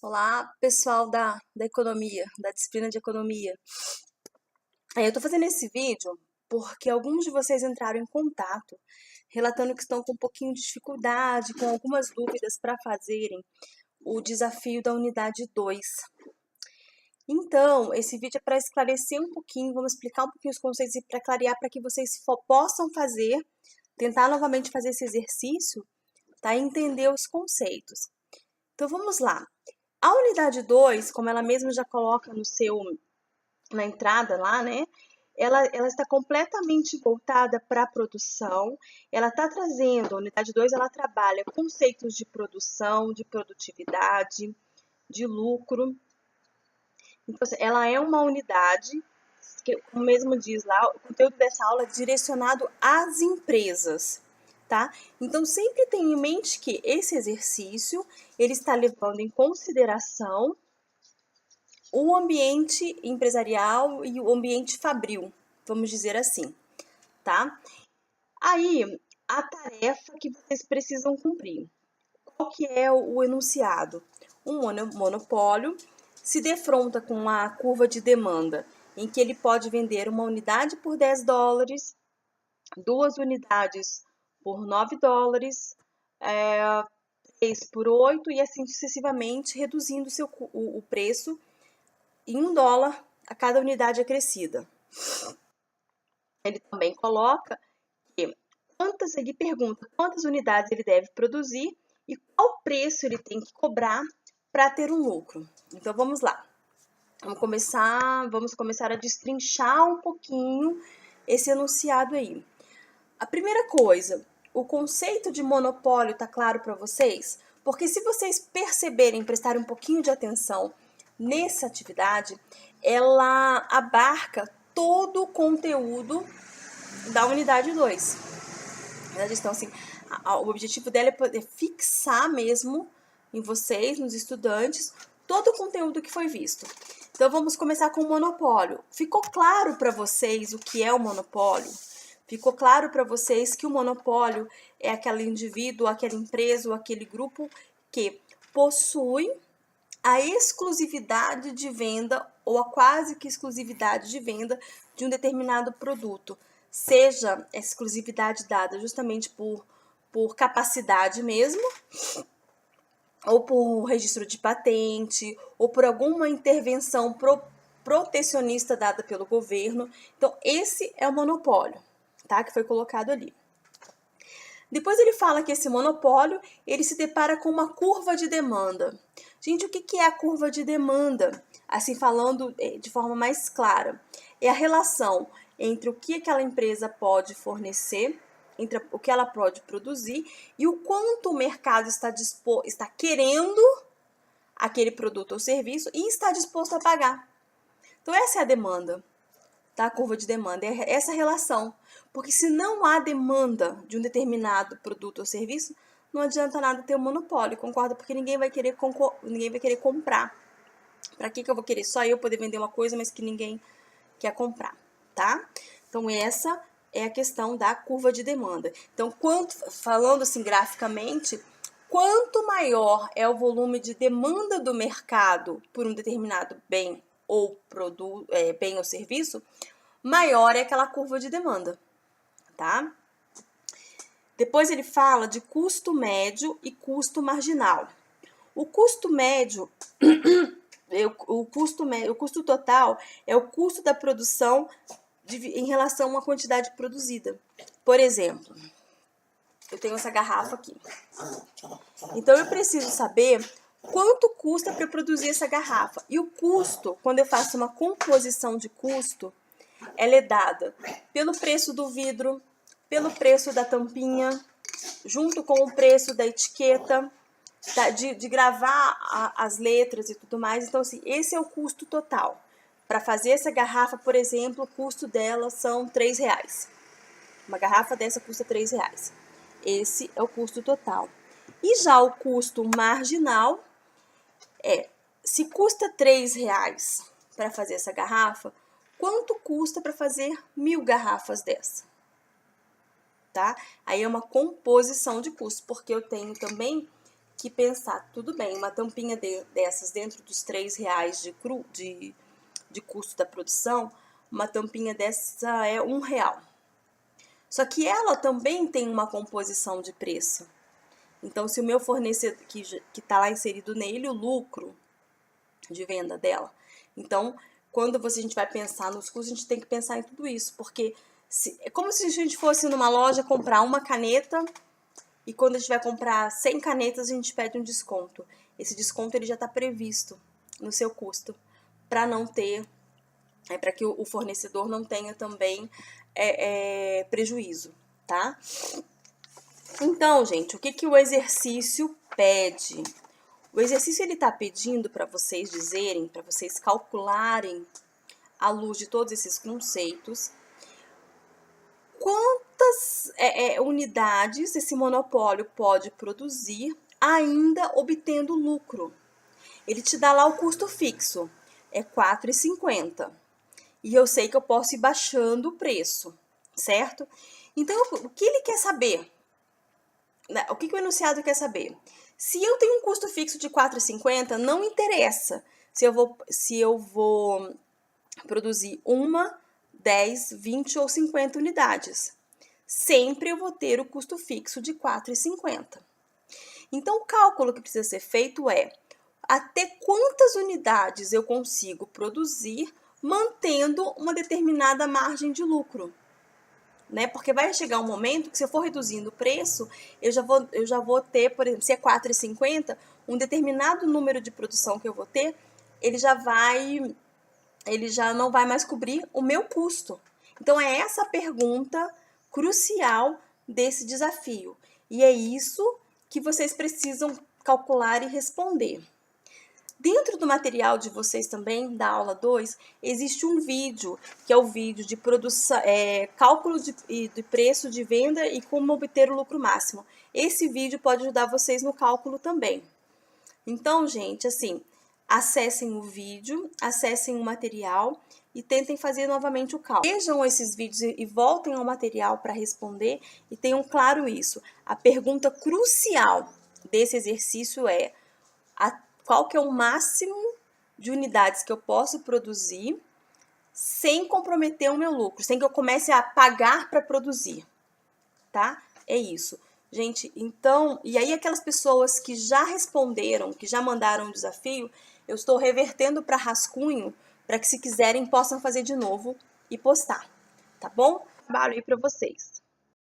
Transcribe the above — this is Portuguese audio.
Olá, pessoal da economia, da disciplina de economia. Eu estou fazendo esse vídeo porque alguns de vocês entraram em contato relatando que estão com um pouquinho de dificuldade, com algumas dúvidas para fazerem o desafio da unidade 2. Então, esse vídeo é para esclarecer um pouquinho, vamos explicar um pouquinho os conceitos e para clarear para que vocês possam fazer, tentar novamente fazer esse exercício, tá? E entender os conceitos. Então, vamos lá. A unidade 2, como ela mesma já coloca na entrada lá, né? Ela está completamente voltada para a produção. Ela está trazendo, a unidade 2, ela trabalha conceitos de produção, de produtividade, de lucro. Então, assim, ela é uma unidade que, como mesmo diz lá, o conteúdo dessa aula é direcionado às empresas, tá? Então, sempre tenha em mente que esse exercício, ele está levando em consideração o ambiente empresarial e o ambiente fabril, vamos dizer assim, tá? Aí, a tarefa que vocês precisam cumprir. Qual que é o enunciado? Um monopólio se defronta com a curva de demanda, em que ele pode vender uma unidade por 10 dólares, 2 unidades por 9 dólares, 3 por 8 e assim sucessivamente, reduzindo o preço em $1 a cada unidade acrescida. Ele também coloca que ele pergunta quantas unidades ele deve produzir e qual preço ele tem que cobrar para ter um lucro. Então vamos lá. Vamos começar a destrinchar um pouquinho esse enunciado aí. A primeira coisa, o conceito de monopólio está claro para vocês? Porque se vocês perceberem, prestarem um pouquinho de atenção nessa atividade, ela abarca todo o conteúdo da unidade 2. Então, assim, o objetivo dela é poder fixar mesmo em vocês, nos estudantes, todo o conteúdo que foi visto. Então, vamos começar com o monopólio. Ficou claro para vocês o que é o monopólio? Ficou claro para vocês que o monopólio é aquele indivíduo, aquela empresa ou aquele grupo que possui a exclusividade de venda ou a quase que exclusividade de venda de um determinado produto, seja essa exclusividade dada justamente por capacidade mesmo, ou por registro de patente, ou por alguma intervenção protecionista dada pelo governo. Então, esse é o monopólio, tá? Que foi colocado ali. Depois ele fala que esse monopólio, ele se depara com uma curva de demanda. Gente, o que é a curva de demanda? Assim, falando de forma mais clara, é a relação entre o que aquela empresa pode fornecer, entre o que ela pode produzir e o quanto o mercado está querendo aquele produto ou serviço e está disposto a pagar. Então, essa é a demanda, tá? A curva de demanda, é essa relação. Porque se não há demanda de um determinado produto ou serviço, não adianta nada ter um monopólio, concorda? Porque ninguém vai querer comprar. Para que eu vou querer só eu poder vender uma coisa, mas que ninguém quer comprar, tá? Então, essa é a questão da curva de demanda. Então, falando assim graficamente, quanto maior é o volume de demanda do mercado por um determinado bem ou produto, bem ou serviço, maior é aquela curva de demanda, tá? Depois ele fala de custo médio e custo marginal. O custo médio, o custo total é o custo da produção em relação a uma quantidade produzida. Por exemplo, eu tenho essa garrafa aqui. Então, eu preciso saber quanto custa para produzir essa garrafa. E o custo, quando eu faço uma composição de custo, ela é dada pelo preço do vidro, pelo preço da tampinha, junto com o preço da etiqueta, de gravar as letras e tudo mais. Então, assim, esse é o custo total. Para fazer essa garrafa, por exemplo, o custo dela são R$3. Uma garrafa dessa custa R$3. Esse é o custo total. E já o custo marginal se custa R$3 para fazer essa garrafa, quanto custa para fazer 1.000 garrafas dessa? Tá? Aí é uma composição de custos, porque eu tenho também que pensar, tudo bem, uma tampinha dessas dentro dos R$ 3 de custo da produção, uma tampinha dessa é R$ 1. Só que ela também tem uma composição de preço. Então, se o meu fornecedor, que está lá inserido nele, o lucro de venda dela. Então, quando a gente vai pensar nos custos, a gente tem que pensar em tudo isso, porque é como se a gente fosse numa loja comprar uma caneta e quando a gente vai comprar 100 canetas, a gente pede um desconto. Esse desconto ele já está previsto no seu custo, para não ter, para que o fornecedor não tenha também prejuízo, tá? Então, gente, o que o exercício pede? O exercício ele está pedindo para vocês dizerem, para vocês calcularem, à luz de todos esses conceitos, quantas unidades esse monopólio pode produzir ainda obtendo lucro. Ele te dá lá o custo fixo, é R$ 4,50. E eu sei que eu posso ir baixando o preço, certo? Então, o que ele quer saber? O que o enunciado quer saber? Se eu tenho um custo fixo de R$ 4,50, não interessa se eu vou produzir 1, 10, 20 ou 50 unidades. Sempre eu vou ter o custo fixo de R$ 4,50. Então, o cálculo que precisa ser feito é até quantas unidades eu consigo produzir mantendo uma determinada margem de lucro. Né? Porque vai chegar um momento que se eu for reduzindo o preço, eu já vou ter, por exemplo, se é R$ 4,50, um determinado número de produção que eu vou ter, ele já não vai mais cobrir o meu custo. Então, é essa a pergunta crucial desse desafio. E é isso que vocês precisam calcular e responder. Dentro do material de vocês também, da aula 2, existe um vídeo, que é o vídeo de produção, cálculo de preço de venda e como obter o lucro máximo. Esse vídeo pode ajudar vocês no cálculo também. Então, gente, assim, acessem o vídeo, acessem o material e tentem fazer novamente o cálculo. Vejam esses vídeos e voltem ao material para responder e tenham claro isso. A pergunta crucial desse exercício é qual que é o máximo de unidades que eu posso produzir sem comprometer o meu lucro, sem que eu comece a pagar para produzir, tá? É isso. Gente, então, e aí aquelas pessoas que já responderam, que já mandaram o desafio, eu estou revertendo para rascunho, para que se quiserem possam fazer de novo e postar, tá bom? Trabalho aí para vocês.